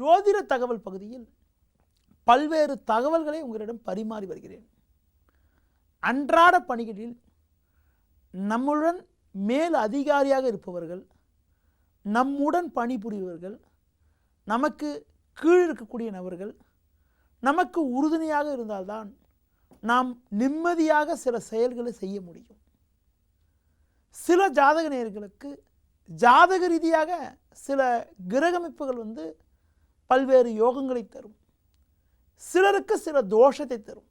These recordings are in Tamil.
ஜோதிட தகவல் பகுதியில் பல்வேறு தகவல்களை உங்களிடம் பரிமாறி வருகிறேன். அன்றாட பணிகளில் நம்முடன் மேல் அதிகாரியாக இருப்பவர்கள், நம்முடன் பணிபுரிபவர்கள், நமக்கு கீழ் இருக்கக்கூடிய நபர்கள் நமக்கு உறுதுணையாக இருந்தால்தான் நாம் நிம்மதியாக சில செயல்களை செய்ய முடியும். சில ஜாதக நேயர்களுக்கு ஜாதக ரீதியாக சில கிரகமைப்புகள் பல்வேறு யோகங்களை தரும், சிலருக்கு சில தோஷத்தை தரும்.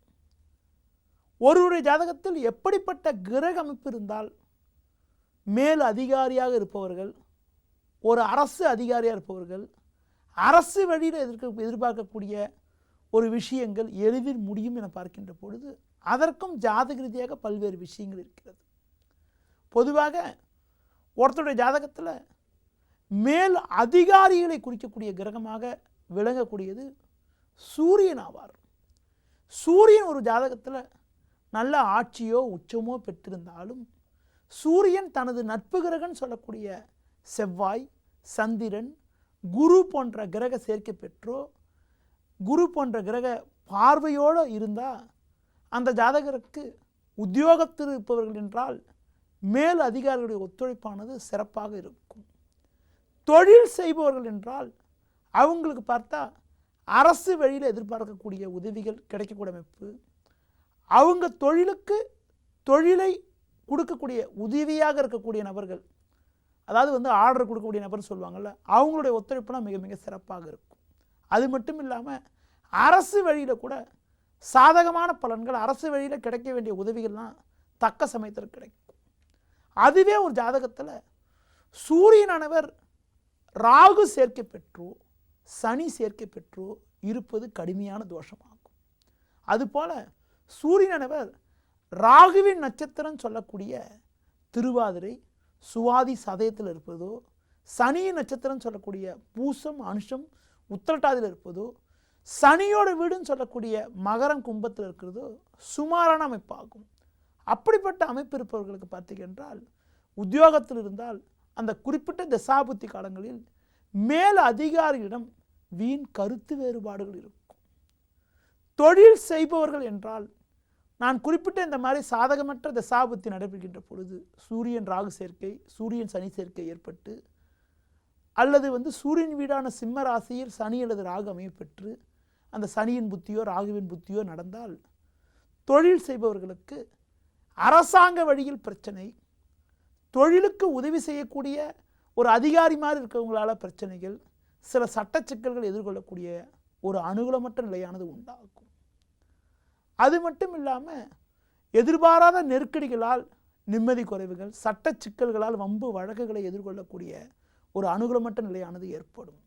ஒருவருடைய ஜாதகத்தில் எப்படிப்பட்ட கிரக அமைப்பு இருந்தால் மேல் அதிகாரியாக இருப்பவர்கள், ஒரு அரசு அதிகாரியாக இருப்பவர்கள், அரசு வழியில் எதிர்பார்க்கக்கூடிய ஒரு விஷயங்கள் எளிதில் முடியும் என பார்க்கின்ற பொழுது அதற்கும் ஜாதக ரீதியாக பல்வேறு விஷயங்கள் இருக்கிறது. பொதுவாக ஒருத்தருடைய ஜாதகத்தில் மேல் அதிகாரிகளை குறிக்கக்கூடிய கிரகமாக விளங்கக்கூடியது சூரியன் ஆவார். சூரியன் ஒரு ஜாதகத்தில் நல்ல ஆட்சியோ உச்சமோ பெற்றிருந்தாலும் சூரியன் தனது நட்பு கிரகன் சொல்லக்கூடிய செவ்வாய், சந்திரன், குரு போன்ற கிரக சேர்க்கை பெற்றோ, குரு போன்ற கிரக பார்வையோடு இருந்தால் அந்த ஜாதகருக்கு உத்தியோகத்தில் இருப்பவர்கள் என்றால் மேல் அதிகாரிகளுடைய ஒத்துழைப்பானது சிறப்பாக இருக்கும். தொழில் செய்பவர்கள் என்றால் அவங்களுக்கு பார்த்தா அரசு வழியில் எதிர்பார்க்கக்கூடிய உதவிகள் கிடைக்கக்கூடிய அமைப்பு, அவங்க தொழிலுக்கு தொழிலை கொடுக்கக்கூடிய உதவியாக இருக்கக்கூடிய நபர்கள், அதாவது ஆர்டர் கொடுக்கக்கூடிய நபர் சொல்லுவாங்கள்ல, அவங்களுடைய ஒத்துழைப்புலாம் மிக மிக சிறப்பாக இருக்கும். அது மட்டும் இல்லாமல் அரசு வழியில் கூட சாதகமான பலன்கள், அரசு வழியில் கிடைக்க வேண்டிய உதவிகள்லாம் தக்க சமயத்தில் கிடைக்கும். அதுவே ஒரு ஜாதகத்தில் சூரியனானவர் ராகு சேர்க்கை பெற்றோ சனி சேர்க்கை பெற்றோ இருப்பது கடுமையான தோஷமாகும். அதுபோல சூரியனானவர் ராகுவின் நட்சத்திரம் சொல்லக்கூடிய திருவாதிரை, சுவாதி சதயத்தில் இருப்பதோ, சனியின் நட்சத்திரம் சொல்லக்கூடிய பூசம், அனுஷம், உத்திரட்டாதியில் இருப்பதோ, சனியோட வீடுன்னு சொல்லக்கூடிய மகரம், கும்பத்தில் இருக்கிறதோ சுமாரான அமைப்பாகும். அப்படிப்பட்ட அமைப்பு இருப்பவர்களுக்கு பார்த்தீங்கன்றால் உத்தியோகத்தில் இருந்தால் அந்த குறிப்பிட்ட தசாபுத்தி காலங்களில் மேல் அதிகாரியிடம் வீண் கருத்து வேறுபாடுகள் இருக்கும். தொழில் செய்பவர்கள் என்றால் நான் குறிப்பிட்ட இந்த மாதிரி சாதகமற்ற தசாபுத்தி நடைபெறுகின்ற பொழுது சூரியன் ராகு சேர்க்கை, சூரியன் சனி சேர்க்கை ஏற்பட்டு, அல்லது சூரியன் வீடான சிம்ம ராசியில் சனி அல்லது ராகு அமையப்பெற்று அந்த சனியின் புத்தியோ ராகுவின் புத்தியோ நடந்தால் தொழில் செய்பவர்களுக்கு அரசாங்க வழியில் பிரச்சனை, தொழிலுக்கு உதவி செய்யக்கூடிய ஒரு அதிகாரி மாதிரி இருக்கிறவங்களால பிரச்சனைகள், சில சட்ட சிக்கல்கள் எதிர்கொள்ளக்கூடிய ஒரு அனுகூலமற்ற நிலையானது உண்டாகும். அது மட்டும் இல்லாமல் எதிர்பாராத நெருக்கடிகளால் நிம்மதி குறைவுகள், சட்ட சிக்கல்களால் வம்பு வழக்குகளை எதிர்கொள்ளக்கூடிய ஒரு அனுகூலமற்ற நிலையானது ஏற்படும்.